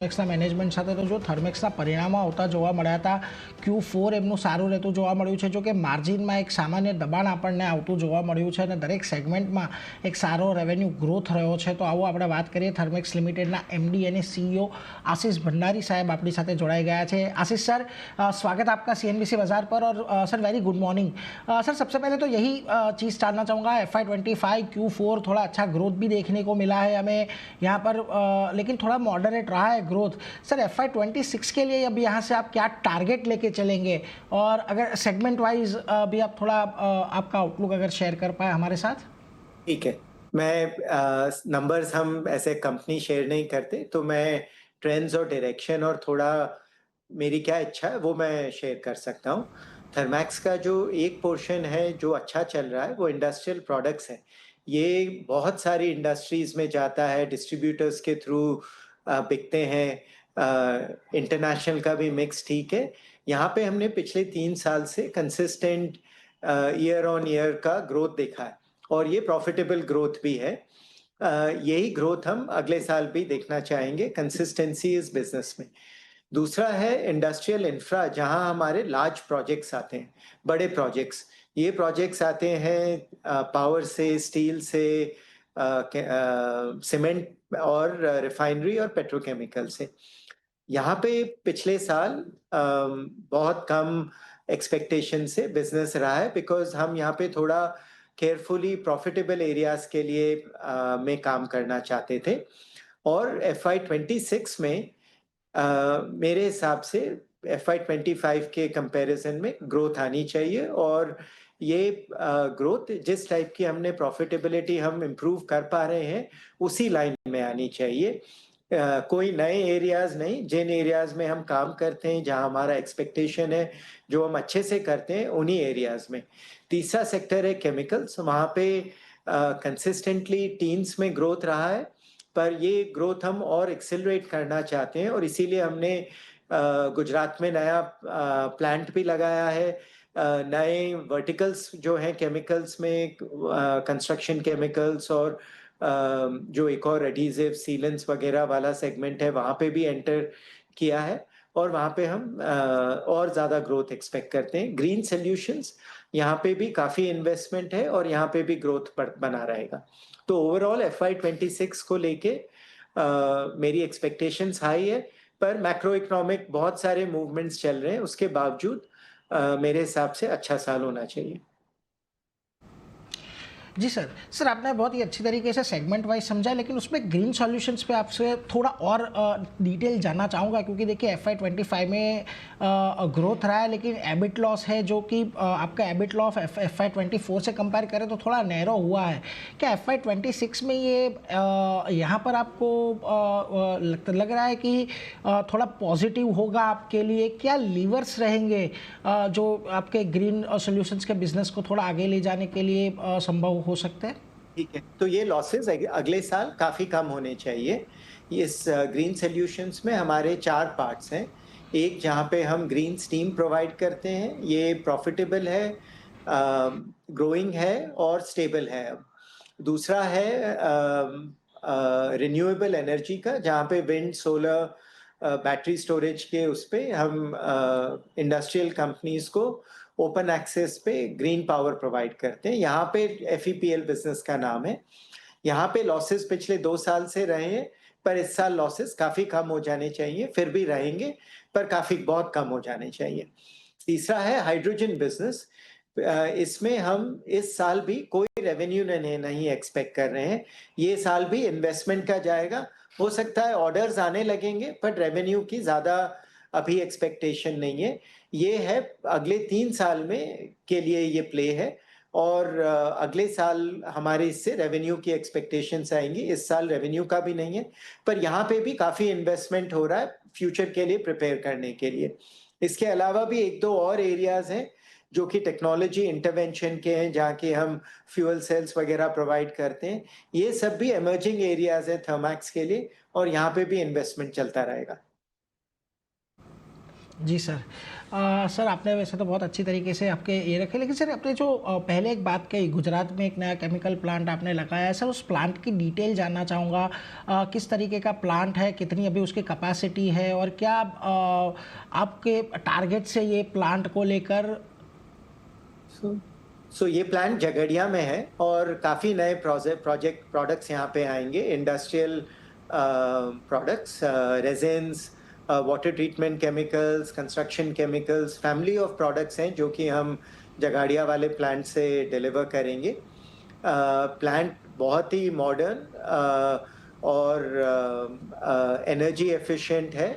થર્મેક્સના management સાથે તો જો થર્મેક્સના પરિણામો આવતા જોવા મળ્યા હતા. Q4 એમનું સારું રહેતું જોવા મળ્યું છે. જો કે માર્જિનમાં એક સામાન્ય દબાણ આપણને આવતું જોવા મળ્યું છે અને દરેક સેગમેન્ટમાં એક સારો રેવન્યુ ગ્રોથ રહ્યો છે. તો આવો આપણે વાત કરીએ થર્મેક્સ લિમિટેડના एमडी અને CEO आशीष भंडारी साहब अपनी साथ जोड़ाए गया है. आशीष सर, स्वागत आपका CNBC बाजार पर. और sir very good morning sir. सबसे पहले तो यही चीज़ जानना चाहूँगा, FY25 Q4 थोड़ा अच्छा ग्रोथ भी देखने को मिला है हमें यहाँ पर, लेकिन थोड़ा मॉडरेट रहा है ग्रोथ. सर FY26 के लिए अब यहाँ से आप क्या टारगेट लेके चलेंगे, और अगर सेगमेंट वाइज भी आप थोड़ा आपका आउटलुक अगर शेयर कर पाए हमारे साथ. ठीक है. मैं नंबर्स हम ऐसे कंपनी शेयर नहीं करते, तो मैं ट्रेंड्स और डायरेक्शन और थोड़ा मेरी क्या इच्छा है वो मैं शेयर कर सकता हूँ. थर्मैक्स का जो एक पोर्शन है जो अच्छा चल रहा है वो इंडस्ट्रियल प्रोडक्ट्स है. ये बहुत सारी इंडस्ट्रीज में जाता है, डिस्ट्रीब्यूटर्स के थ्रू बिकते हैं. इंटरनेशनल का भी मिक्स ठीक है. यहाँ पे हमने पिछले 3 साल से कंसिस्टेंट ईयर ऑन ईयर का ग्रोथ देखा है और ये प्रॉफिटेबल ग्रोथ भी है. यही ग्रोथ हम अगले साल भी देखना चाहेंगे. कंसिस्टेंसी इस बिजनेस में. दूसरा है इंडस्ट्रियल इंफ्रा, जहां हमारे लार्ज प्रोजेक्ट्स आते हैं, बड़े प्रोजेक्ट्स. ये प्रोजेक्ट्स आते हैं पावर से, स्टील से, सीमेंट और रिफाइनरी और पेट्रोकेमिकल से. यहाँ पे पिछले साल बहुत कम एक्सपेक्टेशन से बिजनेस रहा है, बिकॉज हम यहाँ पे थोड़ा केयरफुली प्रॉफिटेबल एरियाज के लिए में काम करना चाहते थे. और FY26 में मेरे हिसाब से FY25 के कंपैरिजन में ग्रोथ आनी चाहिए, और ये ग्रोथ जिस टाइप की हमने प्रॉफिटेबिलिटी हम इम्प्रूव कर पा रहे हैं उसी लाइन में आनी चाहिए. कोई नए एरियाज नहीं, जिन एरियाज में हम काम करते हैं, जहां हमारा एक्सपेक्टेशन है, जो हम अच्छे से करते हैं, उन्हीं एरियाज में. तीसरा सेक्टर है केमिकल्स. वहां पे कंसिस्टेंटली टीन्स में ग्रोथ रहा है, पर ये ग्रोथ हम और एक्सेलरेट करना चाहते हैं, और इसीलिए हमने गुजरात में नया प्लांट भी लगाया है. नए वर्टिकल्स जो हैं केमिकल्स में, कंस्ट्रक्शन केमिकल्स और जो एक और एडहेसिव सीलेंट्स वगैरह वाला सेगमेंट है, वहाँ पे भी एंटर किया है, और वहाँ पे हम और ज़्यादा ग्रोथ एक्सपेक्ट करते हैं. ग्रीन सॉल्यूशंस, यहाँ पे भी काफ़ी इन्वेस्टमेंट है और यहाँ पे भी ग्रोथ बना रहेगा. तो ओवरऑल FY26 को लेके मेरी एक्सपेक्टेशंस हाई है, पर मैक्रो इकोनॉमिक बहुत सारे मूवमेंट्स चल रहे हैं, उसके बावजूद मेरे हिसाब से अच्छा साल होना चाहिए. जी सर. सर आपने बहुत ही अच्छी तरीके से सेगमेंट वाइज समझा, लेकिन उसमें ग्रीन सॉल्यूशंस पे आपसे थोड़ा और डिटेल जानना चाहूँगा, क्योंकि देखिए FY25 में ग्रोथ रहा है, लेकिन एबिट लॉस है, जो कि आपका एबिट लॉस FY24 से कंपेयर करें तो थोड़ा नैरो हुआ है. क्या FY26 में ये यहाँ पर आपको लग रहा है कि थोड़ा पॉजिटिव होगा आपके लिए? क्या लीवर्स रहेंगे जो आपके ग्रीन सॉल्यूशंस के बिजनेस को थोड़ा आगे ले जाने के लिए संभव हो सकते हैं? ठीक है. तो ये लॉसेस अगले साल काफी कम होने चाहिए. इस ग्रीन सॉल्यूशंस में हमारे 4 पार्ट्स हैं. एक जहाँ पे हम ग्रीन स्टीम प्रोवाइड करते हैं, ये प्रॉफिटेबल है, ग्रोइंग है और स्टेबल है. दूसरा है रिन्यूएबल एनर्जी का, जहाँ पे विंड, सोलर, बैटरी स्टोरेज के उस पे हम इंडस्ट्रियल कंपनीज को ओपन एक्सेस पे ग्रीन पावर प्रोवाइड करते हैं. यहाँ पे FEPL बिजनेस का नाम है. यहाँ पे लॉसेस पिछले 2 साल से रहे हैं, पर इस साल लॉसेस काफी कम हो जाने चाहिए. फिर भी रहेंगे, पर काफी बहुत कम हो जाने चाहिए. तीसरा है हाइड्रोजन बिजनेस. इसमें हम इस साल भी कोई रेवेन्यू नहीं एक्सपेक्ट कर रहे हैं. ये साल भी इन्वेस्टमेंट का जाएगा. हो सकता है ऑर्डर्स आने लगेंगे, पर रेवेन्यू की ज्यादा अभी एक्सपेक्टेशन नहीं है. ये है अगले 3 साल में के लिए ये प्ले है, और अगले साल हमारे इससे रेवेन्यू की एक्सपेक्टेशंस आएंगी. इस साल रेवेन्यू का भी नहीं है, पर यहाँ पे भी काफी इन्वेस्टमेंट हो रहा है फ्यूचर के लिए प्रिपेयर करने के लिए. इसके अलावा भी 1-2 और एरियाज हैं जो कि टेक्नोलॉजी इंटरवेंशन के हैं, जहाँ के हम फ्यूल सेल्स वगैरह प्रोवाइड करते हैं. ये सब भी इमर्जिंग एरियाज हैं थर्मैक्स के लिए, और यहाँ पे भी इन्वेस्टमेंट चलता रहेगा. जी सर। सर आपने वैसे तो बहुत अच्छी तरीके से आपके ये रखे, लेकिन सर आपने जो पहले एक बात कही, गुजरात में एक नया केमिकल प्लांट आपने लगाया है, सर उस प्लांट की डिटेल जानना चाहूँगा। किस तरीके का प्लांट है, कितनी अभी उसकी कैपेसिटी है, और क्या आपके टारगेट से ये प्लांट को लेकर। सो ये प्लांट झगड़िया में है और काफ़ी नए प्रोडक्ट्स यहाँ पे आएंगे, industrial products, resins, water treatment chemicals, construction chemicals, family of products हैं जो कि हम झगड़िया वाले प्लांट से डिलीवर करेंगे। प्लांट बहुत ही मॉडर्न और एनर्जी एफिशिएंट है,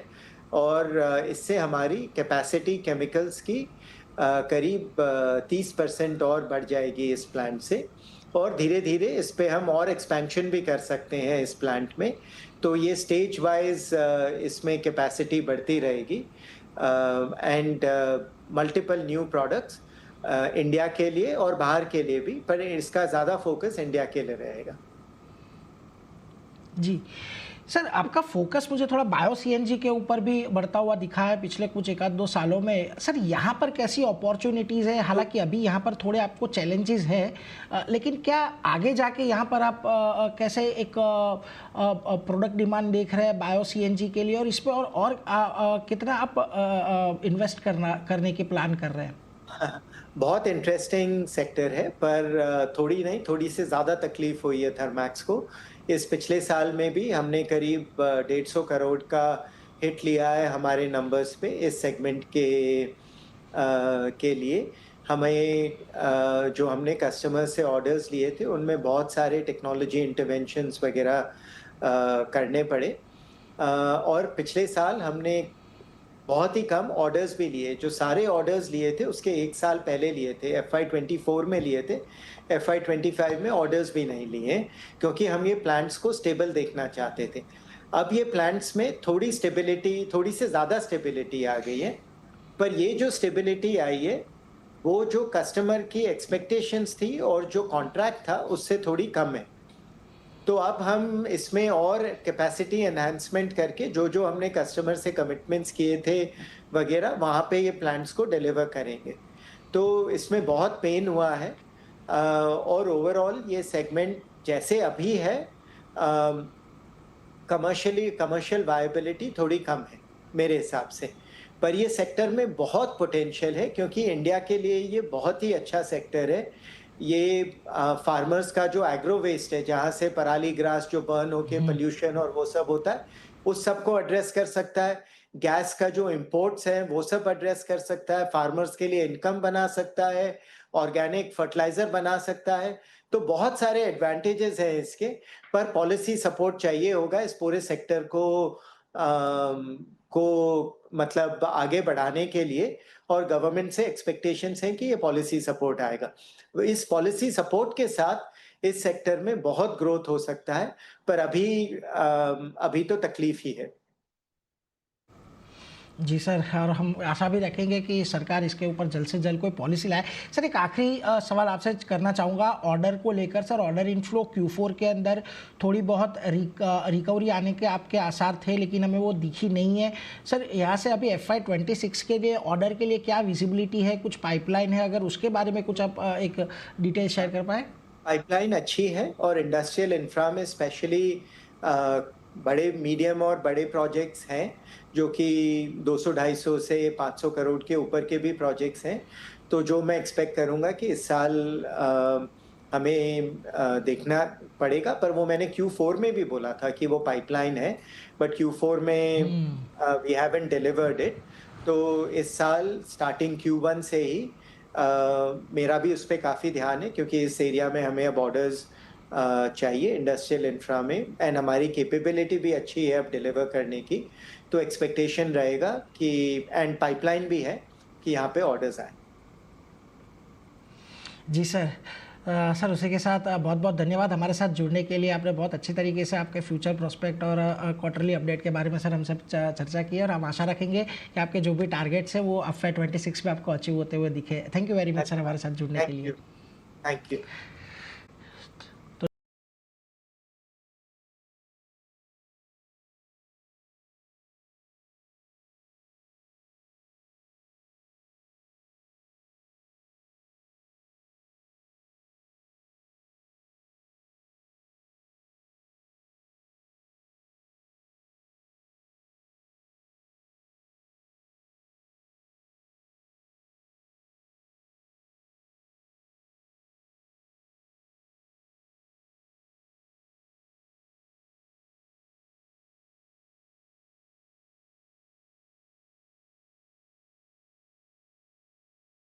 और इससे हमारी कैपेसिटी केमिकल्स की करीब 30% और बढ़ जाएगी इस प्लांट से, और धीरे धीरे इस पे हम और एक्सपेंशन भी कर सकते हैं इस प्लांट में। तो ये स्टेज वाइज इसमें कैपेसिटी बढ़ती रहेगी, and multiple new products India के लिए और बाहर के लिए भी, पर इसका ज़्यादा फोकस इंडिया के लिए रहेगा। जी सर, आपका फोकस मुझे थोड़ा बायो सीएनजी के ऊपर भी बढ़ता हुआ दिखा है पिछले कुछ 1-2 सालों में। सर यहाँ पर कैसी अपॉर्चुनिटीज़ है? हालांकि अभी यहाँ पर थोड़े आपको चैलेंजेस हैं, लेकिन क्या आगे जाके यहाँ पर आप कैसे एक प्रोडक्ट डिमांड देख रहे हैं बायो सीएनजी के लिए, और इस पर और कितना आप इन्वेस्ट करने के प्लान कर रहे हैं? बहुत इंटरेस्टिंग सेक्टर है, पर थोड़ी नहीं, थोड़ी से ज़्यादा तकलीफ हुई है थर्मैक्स को। इस पिछले साल में भी हमने करीब 150 करोड़ का हिट लिया है हमारे नंबर्स पे इस सेगमेंट के लिए। हमें जो हमने कस्टमर से ऑर्डर्स लिए थे उनमें बहुत सारे टेक्नोलॉजी इंटरवेंशंस वगैरह करने पड़े, और पिछले साल हमने बहुत ही कम ऑर्डर्स भी लिए। जो सारे ऑर्डर्स लिए थे उसके 1 साल पहले लिए थे, FY24 में लिए थे, FY25 में ऑर्डर्स भी नहीं लिए, क्योंकि हम ये प्लांट्स को स्टेबल देखना चाहते थे। अब ये प्लांट्स में थोड़ी स्टेबिलिटी, थोड़ी से ज़्यादा स्टेबिलिटी आ गई है, पर ये जो स्टेबिलिटी आई है वो जो कस्टमर की एक्सपेक्टेशंस थी और जो कॉन्ट्रैक्ट था उससे थोड़ी कम है। तो अब हम इसमें और कैपेसिटी एनहांसमेंट करके जो जो हमने कस्टमर से कमिटमेंट्स किए थे वगैरह, वहाँ पे ये प्लांट्स को डिलीवर करेंगे। तो इसमें बहुत पेन हुआ है, और ओवरऑल ये सेगमेंट जैसे अभी है, कमर्शियल वायबिलिटी थोड़ी कम है मेरे हिसाब से, पर ये सेक्टर में बहुत पोटेंशियल है, क्योंकि इंडिया के लिए ये बहुत ही अच्छा सेक्टर है। ये फार्मर्स का जो एग्रो वेस्ट है, जहाँ से पराली ग्रास जो बर्न होके पोल्यूशन और वो सब होता है, उस सब को एड्रेस कर सकता है। गैस का जो इम्पोर्ट्स हैं वो सब एड्रेस कर सकता है, फार्मर्स के लिए इनकम बना सकता है, ऑर्गेनिक फर्टिलाइजर बना सकता है। तो बहुत सारे एडवांटेजेस हैं इसके, पर पॉलिसी सपोर्ट चाहिए होगा इस पूरे सेक्टर को मतलब आगे बढ़ाने के लिए, और गवर्नमेंट से एक्सपेक्टेशंस हैं कि ये पॉलिसी सपोर्ट आएगा। इस पॉलिसी सपोर्ट के साथ इस सेक्टर में बहुत ग्रोथ हो सकता है, पर अभी तो तकलीफ ही है। जी सर, और हम आशा भी रखेंगे कि सरकार इसके ऊपर जल्द से जल्द कोई पॉलिसी लाए। सर एक आखिरी सवाल आपसे करना चाहूँगा ऑर्डर को लेकर। सर ऑर्डर इनफ्लो Q4 के अंदर थोड़ी बहुत रिकवरी आने के आपके आसार थे, लेकिन हमें वो दिखी नहीं है। सर यहाँ से अभी FY26 के लिए ऑर्डर के लिए क्या विजिबिलिटी है, कुछ पाइपलाइन है? अगर उसके बारे में कुछ आप एक डिटेल शेयर कर पाएँ। पाइपलाइन अच्छी है, और इंडस्ट्रियल इंफ्रा में स्पेशली बड़े मीडियम और बड़े प्रोजेक्ट्स हैं जो कि 200-250 से 500 करोड़ के ऊपर के भी प्रोजेक्ट्स हैं। तो जो मैं एक्सपेक्ट करूंगा कि इस साल हमें देखना पड़ेगा, पर वो मैंने Q4 में भी बोला था कि वो पाइपलाइन है, बट Q4 में वी हैवंट डिलीवर्ड इट। तो इस साल स्टार्टिंग Q1 से ही मेरा भी उस पर काफ़ी ध्यान है, क्योंकि इस एरिया में हमें अब ऑर्डर्स चाहिए इंडस्ट्रियल इंफ्रा में, एंड हमारी कैपेबिलिटी भी अच्छी है अब डिलीवर करने की। तो एक्सपेक्टेशन रहेगा कि, एंड पाइपलाइन भी है कि यहाँ पे ऑर्डर्स आए। जी सर। सर उसी के साथ बहुत बहुत धन्यवाद हमारे साथ जुड़ने के लिए। आपने बहुत अच्छी तरीके से आपके फ्यूचर प्रोस्पेक्ट और क्वार्टरली अपडेट के बारे में सर हमसे चर्चा की, और हम आशा रखेंगे कि आपके जो भी टारगेट्स हैं वो FY26 में आपको अचीव होते हुए दिखे। Thank you very much sir हमारे साथ जुड़ने के लिए। Thank you.